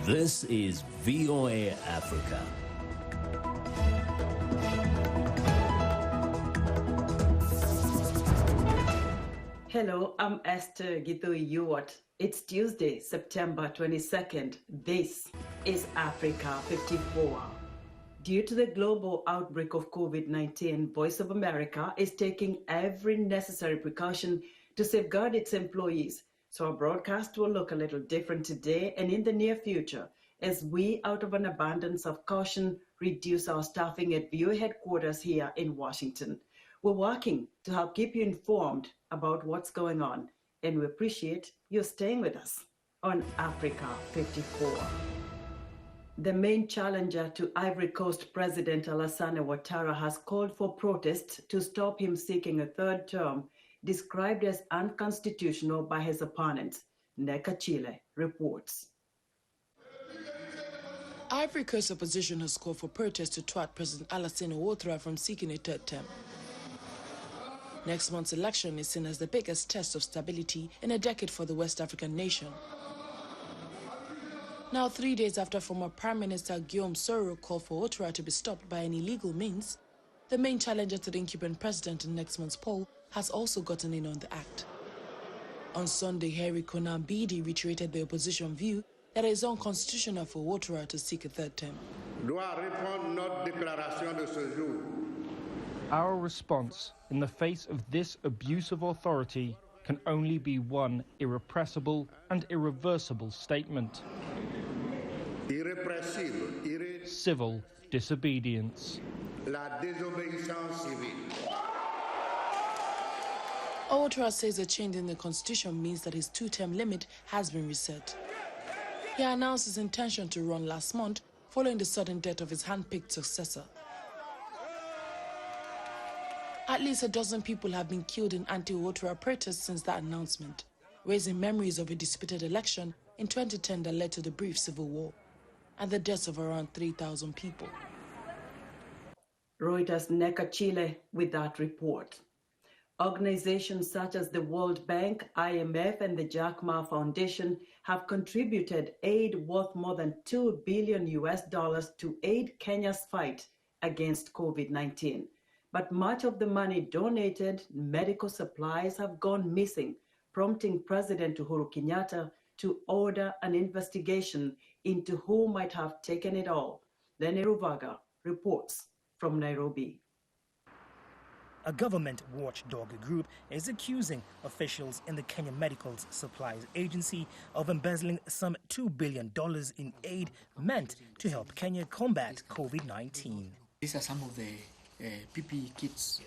This is VOA Africa. Hello, I'm Esther Githui-Ewart. It's Tuesday, September 22nd. This is Africa 54. Due to the global outbreak of COVID-19, Voice of America is taking every necessary precaution to safeguard its employees. So our broadcast will look a little different today and in the near future as we, out of an abundance of caution, reduce our staffing at VOA headquarters here in Washington. We're working to help keep you informed about what's going on, and we appreciate you staying with us on Africa 54. The main challenger to Ivory Coast President Alassane Ouattara has called for protests to stop him seeking a third term, described as unconstitutional by his opponents. Neka Chile reports. Ivory Coast opposition has called for protests to thwart President Alassane Ouattara from seeking a third term. Next month's election is seen as the biggest test of stability in a decade for the West African nation. Now, 3 days after former Prime Minister Guillaume Soro called for Ouattara to be stopped by any legal means, the main challenger to the incumbent president in next month's poll has also gotten in on the act. On Sunday, Harry Konan Bidi reiterated the opposition view that it is unconstitutional for Ouattara to seek a third term. Our response in the face of this abuse of authority can only be one irrepressible and irreversible statement. Civil disobedience. Ouattara says a change in the constitution means that his two-term limit has been reset. He announced his intention to run last month following the sudden death of his hand-picked successor. At least a dozen people have been killed in anti-Ouattara protests since that announcement, raising memories of a disputed election in 2010 that led to the brief civil war and the deaths of around 3,000 people. Reuters Neka Chile with that report. Organizations such as the World Bank, IMF, and the Jack Ma Foundation have contributed aid worth more than $2 billion to aid Kenya's fight against COVID-19. But much of the money donated, medical supplies have gone missing, prompting President Uhuru Kenyatta to order an investigation into who might have taken it all. Lenny Ruvaga reports from Nairobi. A government watchdog group is accusing officials in the Kenya Medical Supplies Agency of embezzling some $2 billion in aid meant to help Kenya combat COVID-19. These are some of the PPE kits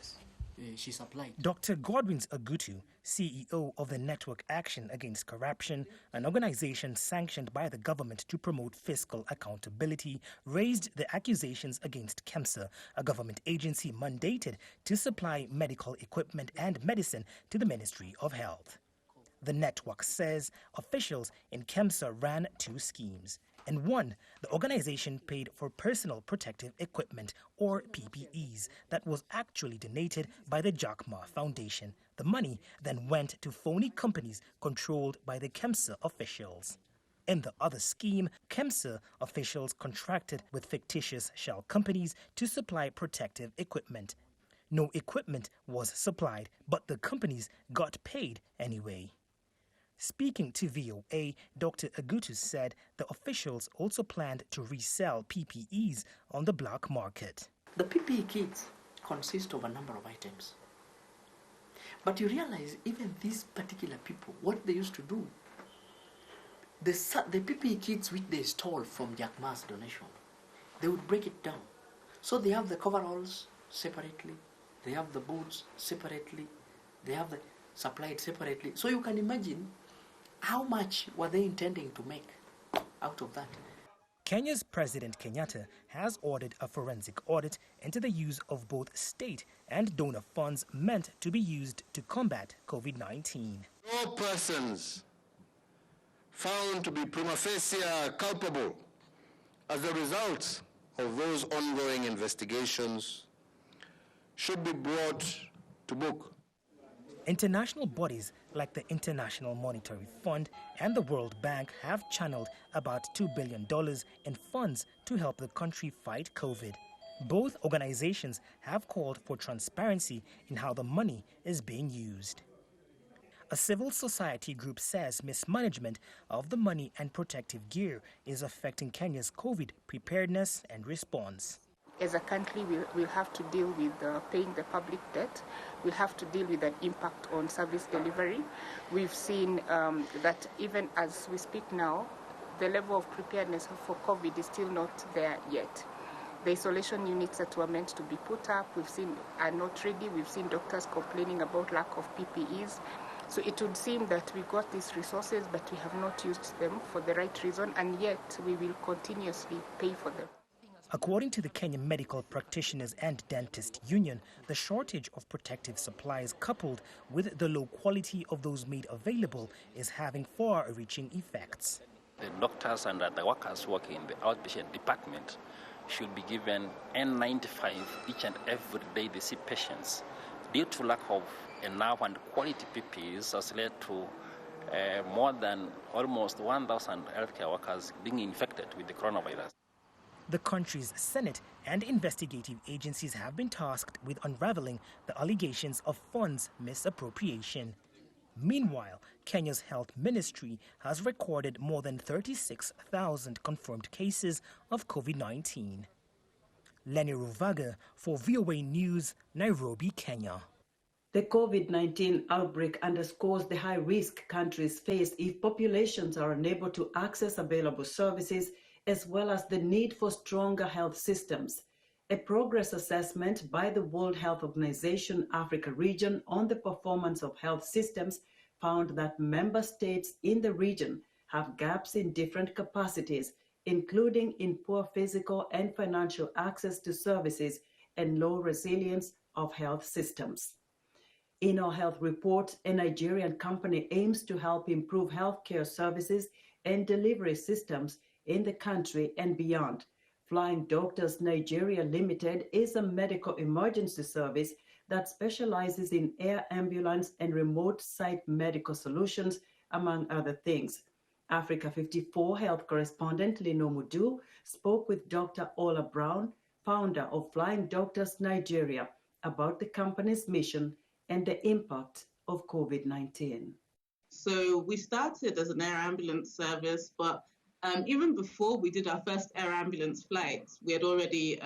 she supplied. Dr. Godwin's Agutu, CEO of the Network Action Against Corruption, an organization sanctioned by the government to promote fiscal accountability, raised the accusations against KEMSA, a government agency mandated to supply medical equipment and medicine to the Ministry of Health. The network says officials in KEMSA ran two schemes. In one, the organization paid for personal protective equipment, or PPEs, that was actually donated by the Jack Ma Foundation. The money then went to phony companies controlled by the KEMSA officials. In the other scheme, KEMSA officials contracted with fictitious shell companies to supply protective equipment. No equipment was supplied, but the companies got paid anyway. Speaking to VOA, Dr. Agutu said the officials also planned to resell PPEs on the black market. The PPE kits consist of a number of items. But you realize even these particular people, what they used to do, the PPE kits which they stole from Jack Ma's donation, they would break it down. So they have the coveralls separately, they have the boots separately, they have the supplied separately. So you can imagine how much were they intending to make out of that? Kenya's President Kenyatta has ordered a forensic audit into the use of both state and donor funds meant to be used to combat COVID-19. No persons found to be prima facie culpable as a result of those ongoing investigations should be brought to book. International bodies like the International Monetary Fund and the World Bank have channeled about $2 billion in funds to help the country fight COVID. Both organizations have called for transparency in how the money is being used. A civil society group says mismanagement of the money and protective gear is affecting Kenya's COVID preparedness and response. As a country, we'll have to deal with paying the public debt. We'll have to deal with the impact on service delivery. We've seen that even as we speak now, the level of preparedness for COVID is still not there yet. The isolation units that were meant to be put up, we've seen are not ready. We've seen doctors complaining about lack of PPEs. So it would seem that we got these resources, but we have not used them for the right reason, and yet we will continuously pay for them. According to the Kenyan Medical Practitioners and Dentists Union, the shortage of protective supplies coupled with the low quality of those made available is having far-reaching effects. The doctors and the workers working in the outpatient department should be given N95 each and every day they see patients. Due to lack of enough and quality PPEs has led to more than almost 1,000 healthcare workers being infected with the coronavirus. The country's Senate and investigative agencies have been tasked with unraveling the allegations of funds misappropriation. Meanwhile, Kenya's health ministry has recorded more than 36,000 confirmed cases of COVID-19. Lenny Ruvaga for VOA News, Nairobi, Kenya. The COVID-19 outbreak underscores the high risk countries face if populations are unable to access available services, as well as the need for stronger health systems. A progress assessment by the World Health Organization Africa region on the performance of health systems found that member states in the region have gaps in different capacities, including in poor physical and financial access to services and low resilience of health systems. In our health report, a Nigerian company aims to help improve healthcare services and delivery systems in the country and beyond. Flying Doctors Nigeria Limited is a medical emergency service that specializes in air ambulance and remote site medical solutions, among other things. Africa 54 health correspondent Linord Moudou spoke with Dr. Ola Brown, founder of Flying Doctors Nigeria, about the company's mission and the impact of COVID-19. So we started as an air ambulance service, but even before we did our first air ambulance flights, we had already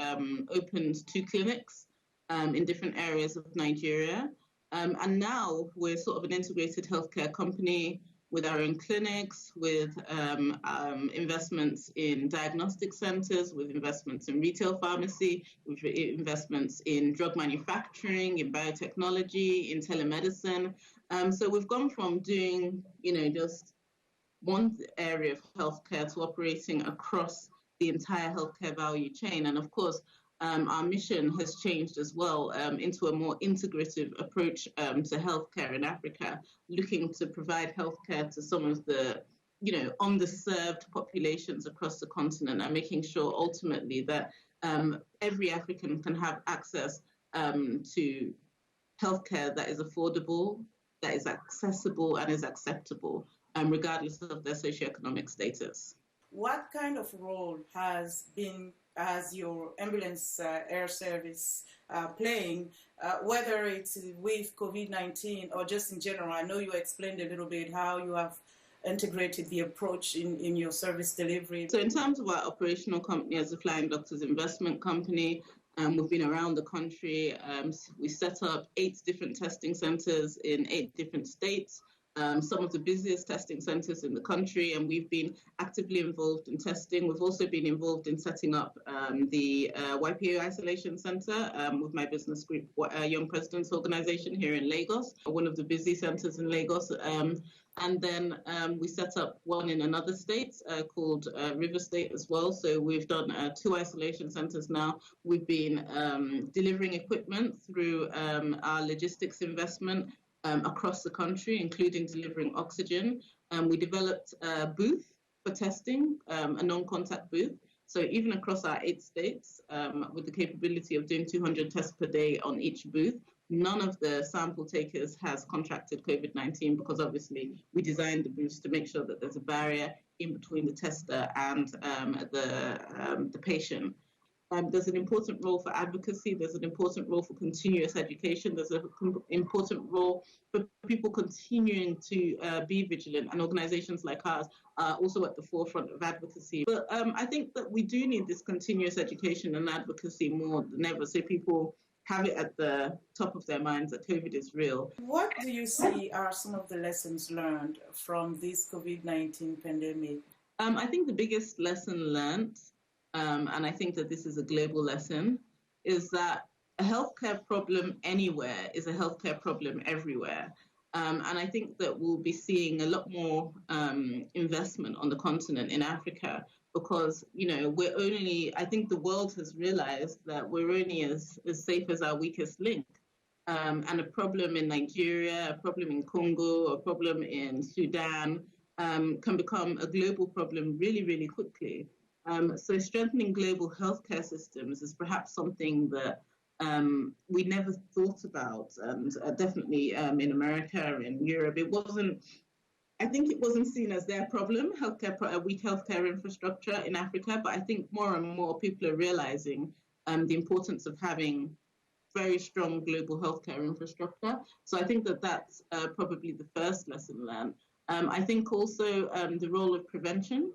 opened 2 clinics in different areas of Nigeria. And now we're sort of an integrated healthcare company with our own clinics, with investments in diagnostic centers, with investments in retail pharmacy, with investments in drug manufacturing, in biotechnology, in telemedicine. So we've gone from doing, just one area of healthcare to operating across the entire healthcare value chain. And of course, our mission has changed as well into a more integrative approach to healthcare in Africa, looking to provide healthcare to some of the, underserved populations across the continent, and making sure ultimately that every African can have access to healthcare that is affordable, that is accessible, and is acceptable, regardless of their socioeconomic status. What kind of role has your ambulance air service playing, whether it's with COVID-19 or just in general? I know you explained a little bit how you have integrated the approach in your service delivery. So in terms of our operational company as a Flying Doctors Investment Company, we've been around the country. We set up 8 different testing centers in 8 different states. Some of the busiest testing centers in the country, and we've been actively involved in testing. We've also been involved in setting up the YPO Isolation Center with my business group, Young Presidents Organization here in Lagos, one of the busy centers in Lagos. And then we set up one in another state called River State as well. So we've done 2 isolation centers now. We've been delivering equipment through our logistics investment across the country, including delivering oxygen. We developed a booth for testing, a non-contact booth. So even across our 8 states, with the capability of doing 200 tests per day on each booth, none of the sample takers has contracted COVID-19 because obviously we designed the booths to make sure that there's a barrier in between the tester and the patient. There's an important role for advocacy. There's an important role for continuous education. There's an important role for people continuing to be vigilant, and organizations like ours are also at the forefront of advocacy. But I think that we do need this continuous education and advocacy more than ever, so people have it at the top of their minds that COVID is real. What do you see are some of the lessons learned from this COVID-19 pandemic? I think the biggest lesson learned, and I think that this is a global lesson, is that a healthcare problem anywhere is a healthcare problem everywhere. And I think that we'll be seeing a lot more investment on the continent in Africa because, I think the world has realized that we're only as safe as our weakest link. And a problem in Nigeria, a problem in Congo, a problem in Sudan can become a global problem really, really quickly. So strengthening global healthcare systems is perhaps something that we never thought about, and definitely in America, in Europe, I think it wasn't seen as their problem, a weak healthcare infrastructure in Africa, but I think more and more people are realizing the importance of having very strong global healthcare infrastructure. So I think that that's probably the first lesson learned. I think also the role of prevention,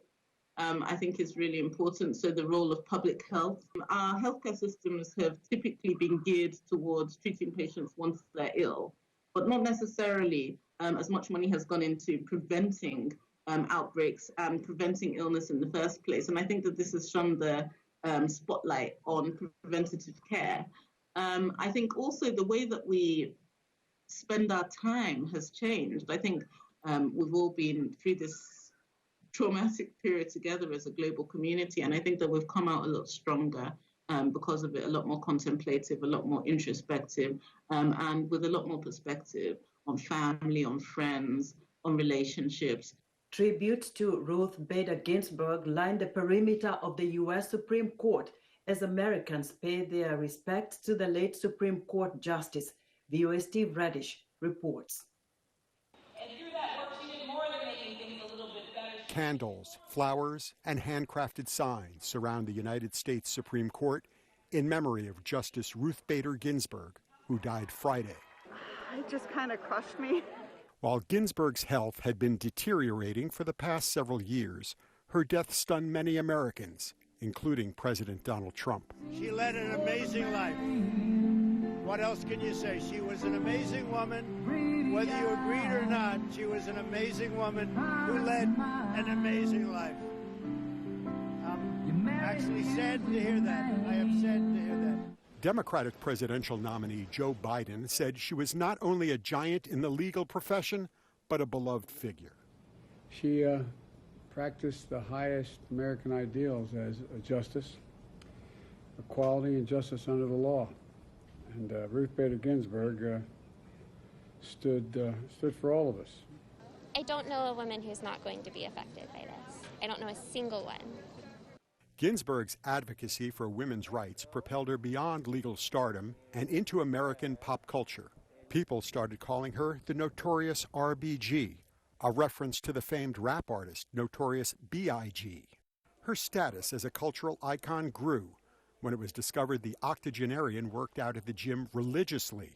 I think is really important. So the role of public health. Our healthcare systems have typically been geared towards treating patients once they're ill, but not necessarily as much money has gone into preventing outbreaks and preventing illness in the first place. And I think that this has shone the spotlight on preventative care. I think also the way that we spend our time has changed. I think we've all been through this traumatic period together as a global community, and I think that we've come out a lot stronger because of it, a lot more contemplative, a lot more introspective, and with a lot more perspective on family, on friends, on relationships. Tribute to Ruth Bader Ginsburg lined the perimeter of the U.S. Supreme Court as Americans pay their respects to the late Supreme Court Justice. VOA Steve Radish reports. And through that work, she did more than making things a little bit better. Candles, flowers, and handcrafted signs surround the United States Supreme Court in memory of Justice Ruth Bader Ginsburg, who died Friday. It just kind of crushed me. While Ginsburg's health had been deteriorating for the past several years, her death stunned many Americans, including President Donald Trump. She led an amazing life. What else can you say? She was an amazing woman. Whether you agreed or not, she was an amazing woman who led an amazing life. I'm actually sad to hear that. I am sad to hear that. Democratic presidential nominee Joe Biden said she was not only a giant in the legal profession, but a beloved figure. She practiced the highest American ideals as a justice, equality and justice under the law. And Ruth Bader Ginsburg stood for all of us. I don't know a woman who's not going to be affected by this. I don't know a single one. Ginsburg's advocacy for women's rights propelled her beyond legal stardom and into American pop culture. People started calling her the Notorious RBG, a reference to the famed rap artist Notorious B.I.G. Her status as a cultural icon grew when it was discovered the octogenarian worked out at the gym religiously,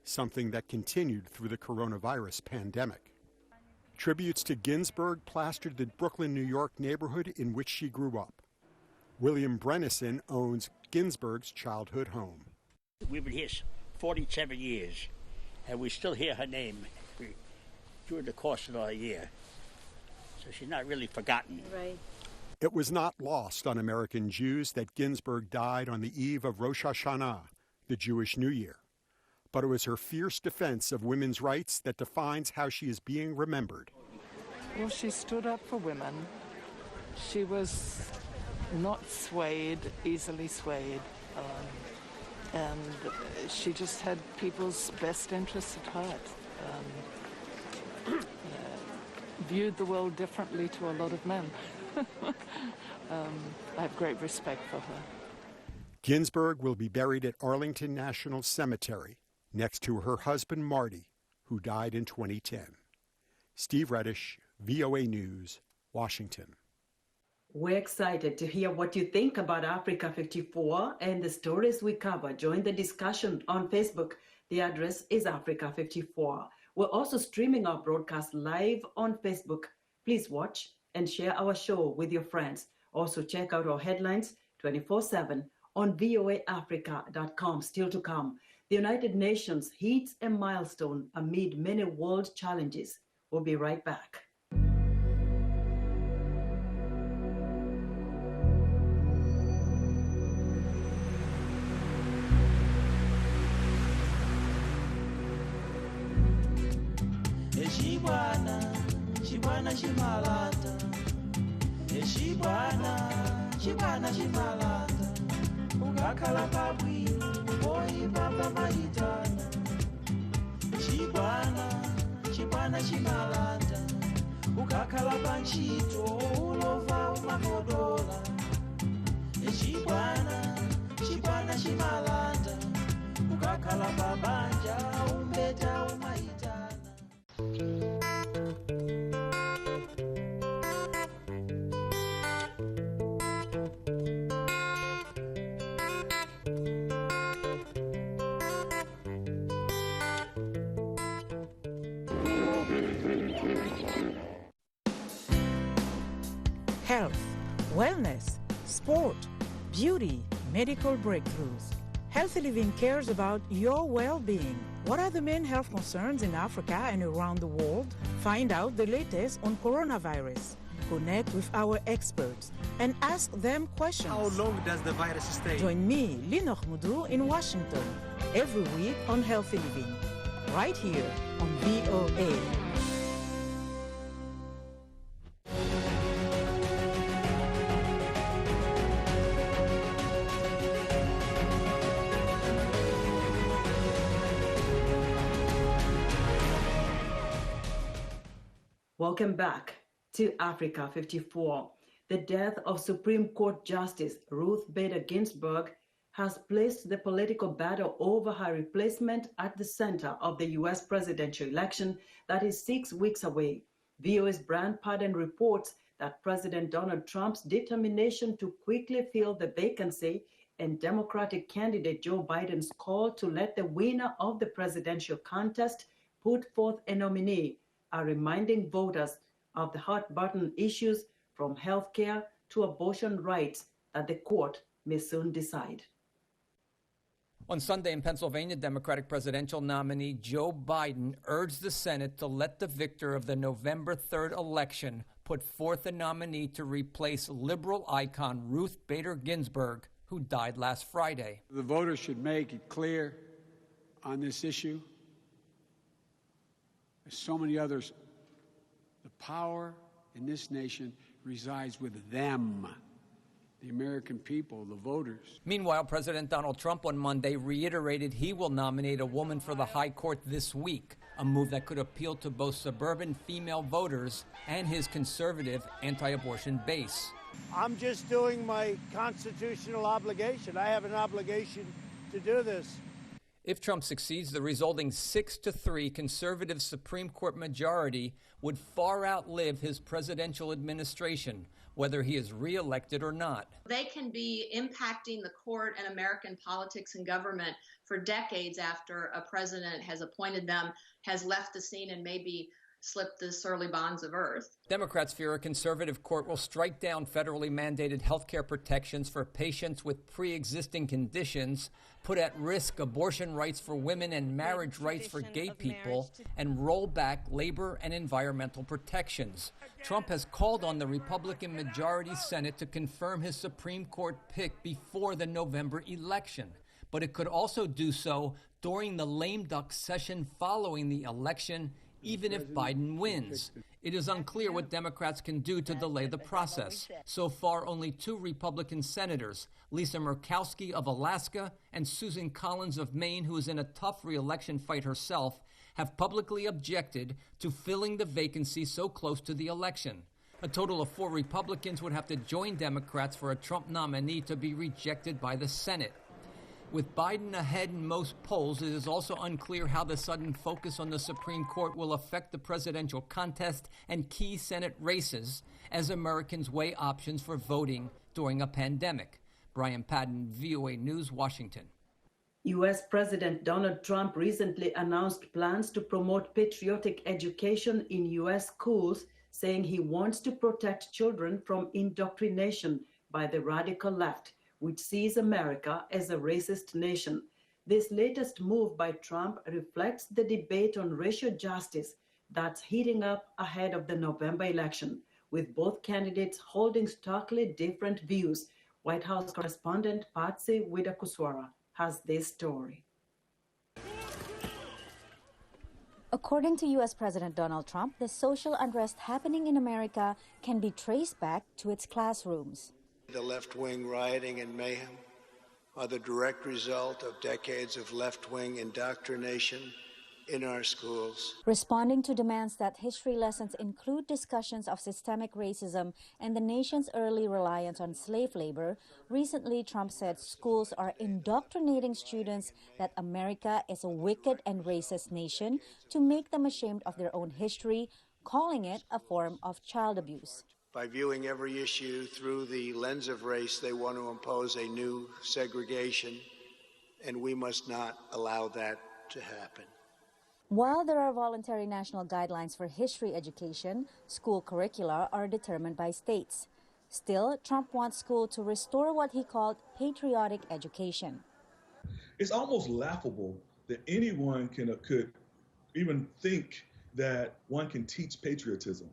something that continued through the coronavirus pandemic. Tributes to Ginsburg plastered the Brooklyn, New York neighborhood in which she grew up. William Brennison owns Ginsburg's childhood home. We've been here 47 years, and we still hear her name during the course of our year. So she's not really forgotten. Right. It was not lost on American Jews that Ginsburg died on the eve of Rosh Hashanah, the Jewish New Year. But it was her fierce defense of women's rights that defines how she is being remembered. Well, she stood up for women. She was not easily swayed, and she just had people's best interests at heart. Viewed the world differently to a lot of men. I have great respect for her. Ginsburg will be buried at Arlington National Cemetery, next to her husband Marty, who died in 2010. Steve Reddish, VOA News, Washington. We're excited to hear what you think about Africa 54 and the stories we cover. Join the discussion on Facebook. The address is Africa 54. We're also streaming our broadcast live on Facebook. Please watch and share our show with your friends. Also check out our headlines 24/7 on voaafrica.com. Still to come, the United Nations hits a milestone amid many world challenges. We'll be right back. Chibwana chimalata, chibwana chimalata, ukakhala pabwino, oyipa pamayitana. Chibwana chimalata, ukakhala pantchito, ulova umakodola. Chibwana chimalata, ukakhala pabanja, umbeta umayitana. Health, wellness, sport, beauty, medical breakthroughs. Healthy Living cares about your well-being. What are the main health concerns in Africa and around the world? Find out the latest on coronavirus. Connect with our experts and ask them questions. How long does the virus stay? Join me, Linord Moudou, in Washington every week on Healthy Living, right here on VOA. Welcome back to Africa 54. The death of Supreme Court Justice Ruth Bader Ginsburg has placed the political battle over her replacement at the center of the U.S. presidential election that is 6 weeks away. VOA's Brand Padden reports that President Donald Trump's determination to quickly fill the vacancy and Democratic candidate Joe Biden's call to let the winner of the presidential contest put forth a nominee are reminding voters of the hot-button issues from healthcare to abortion rights that the court may soon decide. On Sunday in Pennsylvania, Democratic presidential nominee Joe Biden urged the Senate to let the victor of the November 3rd election put forth a nominee to replace liberal icon Ruth Bader Ginsburg, who died last Friday. The voters should make it clear on this issue, as so many others, the power in this nation resides with them, the American people, the voters. Meanwhile, President Donald Trump on Monday reiterated he will nominate a woman for the high court this week, a move that could appeal to both suburban female voters and his conservative anti-abortion base. I'm just doing my constitutional obligation. I have an obligation to do this. If Trump succeeds, the resulting 6-3 conservative Supreme Court majority would far outlive his presidential administration, whether he is reelected or not. They can be impacting the court and American politics and government for decades after a president has appointed them, has left the scene, and maybe slipped the surly bonds of earth. Democrats fear a conservative court will strike down federally mandated health care protections for patients with pre-existing conditions, put at risk abortion rights for women and marriage rights for gay people, and roll back labor and environmental protections. Trump has called on the Republican majority Senate to confirm his Supreme Court pick before the November election, but it could also do so during the lame duck session following the election, even if Biden wins. It is unclear what Democrats can do to delay the process. So far, only 2 Republican senators, Lisa Murkowski of Alaska and Susan Collins of Maine, who is in a tough re-election fight herself, have publicly objected to filling the vacancy so close to the election. A total of 4 Republicans would have to join Democrats for a Trump nominee to be rejected by the Senate. With Biden ahead in most polls, it is also unclear how the sudden focus on the Supreme Court will affect the presidential contest and key Senate races as Americans weigh options for voting during a pandemic. Brian Padden, VOA News, Washington. U.S. President Donald Trump recently announced plans to promote patriotic education in U.S. schools, saying he wants to protect children from indoctrination by the radical left, which sees America as a racist nation. This latest move by Trump reflects the debate on racial justice that's heating up ahead of the November election, with both candidates holding starkly different views. White House correspondent Patsy Widakuswara has this story. According to U.S. President Donald Trump, the social unrest happening in America can be traced back to its classrooms. The left-wing rioting and mayhem are the direct result of decades of left-wing indoctrination in our schools. Responding to demands that history lessons include discussions of systemic racism and the nation's early reliance on slave labor, recently Trump said schools are indoctrinating students that America is a wicked and racist nation to make them ashamed of their own history, calling it a form of child abuse. By viewing every issue through the lens of race, they want to impose a new segregation, and we must not allow that to happen. While there are voluntary national guidelines for history education, school curricula are determined by states. Still, Trump wants school to restore what he called patriotic education. It's almost laughable that anyone could even think that one can teach patriotism.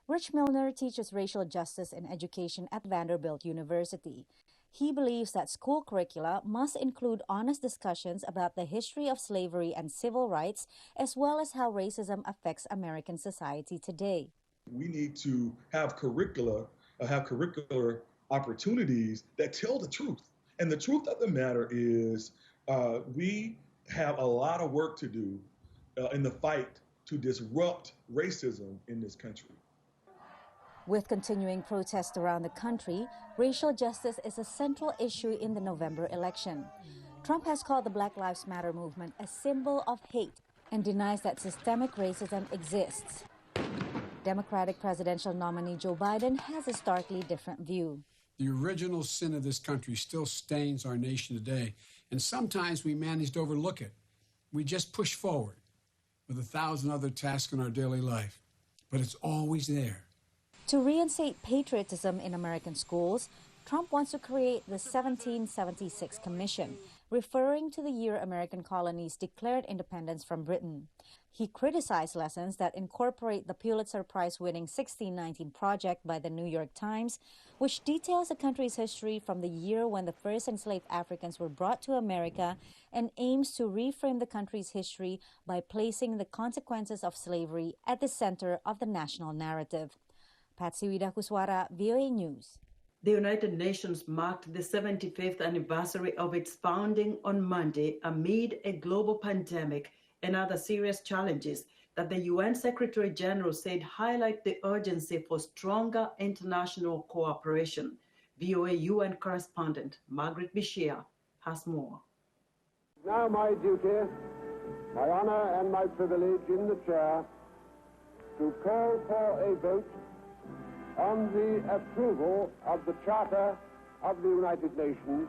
Rich Milner teaches racial justice in education at Vanderbilt University. He believes that school curricula must include honest discussions about the history of slavery and civil rights, as well as how racism affects American society today. We need to have curricular opportunities that tell the truth. And the truth of the matter is we have a lot of work to do in the fight to disrupt racism in this country. With continuing protests around the country, racial justice is a central issue in the November election. Trump has called the Black Lives Matter movement a symbol of hate and denies that systemic racism exists. Democratic presidential nominee Joe Biden has a starkly different view. The original sin of this country still stains our nation today, and sometimes we manage to overlook it. We just push forward with 1,000 other tasks in our daily life, but it's always there. To reinstate patriotism in American schools, Trump wants to create the 1776 Commission, referring to the year American colonies declared independence from Britain. He criticized lessons that incorporate the Pulitzer Prize-winning 1619 Project by the New York Times, which details the country's history from the year when the first enslaved Africans were brought to America and aims to reframe the country's history by placing the consequences of slavery at the center of the national narrative. Patsy Widakuswara, VOA News. The United Nations marked the 75th anniversary of its founding on Monday amid a global pandemic and other serious challenges that the UN Secretary General said highlight the urgency for stronger international cooperation. VOA UN correspondent Margaret Bishia has more. Now my duty, my honor and my privilege in the chair to call for a vote on the approval of the Charter of the United Nations.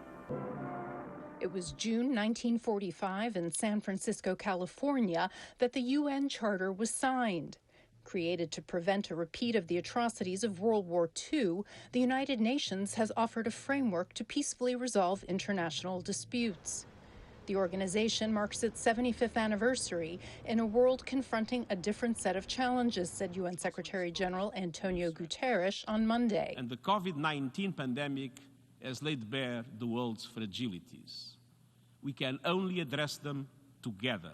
It was June 1945 in San Francisco, California, that the UN Charter was signed. Created to prevent a repeat of the atrocities of World War II, the United Nations has offered a framework to peacefully resolve international disputes. The organization marks its 75th anniversary in a world confronting a different set of challenges, said UN Secretary General Antonio Guterres on Monday. And the COVID-19 pandemic has laid bare the world's fragilities. We can only address them together.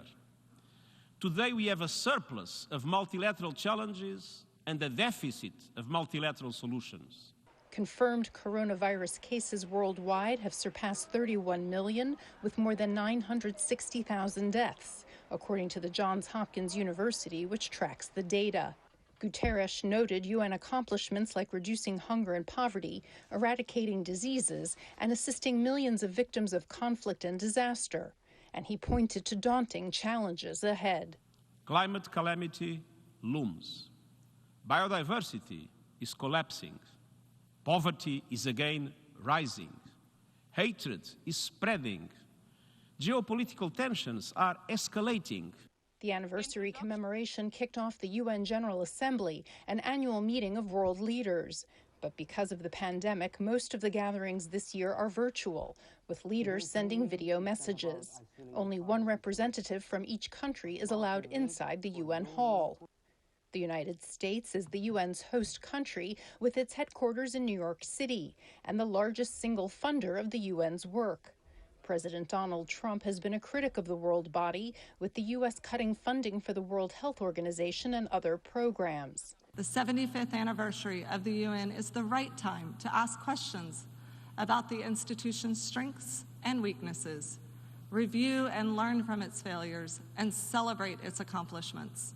Today we have a surplus of multilateral challenges and a deficit of multilateral solutions. Confirmed coronavirus cases worldwide have surpassed 31 million, with more than 960,000 deaths, according to the Johns Hopkins University, which tracks the data. Guterres noted UN accomplishments like reducing hunger and poverty, eradicating diseases, and assisting millions of victims of conflict and disaster. And he pointed to daunting challenges ahead. Climate calamity looms. Biodiversity is collapsing. Poverty is again rising. Hatred is spreading. Geopolitical tensions are escalating. The anniversary commemoration kicked off the UN General Assembly, an annual meeting of world leaders. But because of the pandemic, most of the gatherings this year are virtual, with leaders sending video messages. Only one representative from each country is allowed inside the UN hall. The United States is the UN's host country, with its headquarters in New York City, and the largest single funder of the UN's work. President Donald Trump has been a critic of the world body, with the U.S. cutting funding for the World Health Organization and other programs. The 75th anniversary of the UN is the right time to ask questions about the institution's strengths and weaknesses, review and learn from its failures, and celebrate its accomplishments.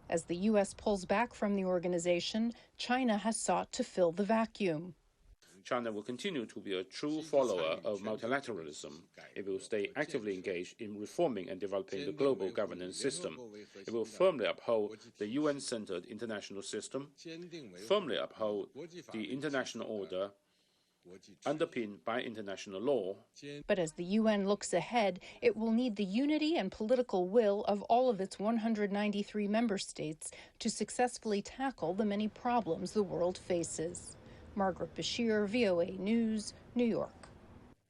As the U.S. pulls back from the organization, China has sought to fill the vacuum. China will continue to be a true follower of multilateralism. It will stay actively engaged in reforming and developing the global governance system. It will firmly uphold the UN-centered international system, firmly uphold the international order underpinned by international law. But as the UN looks ahead, it will need the unity and political will of all of its 193 member states to successfully tackle the many problems the world faces. Margaret Bashir, VOA News, New York.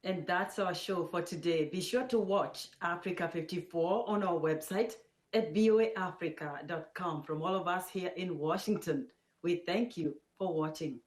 And that's our show for today. Be sure to watch Africa 54 on our website at voaafrica.com. From all of us here in Washington, we thank you for watching.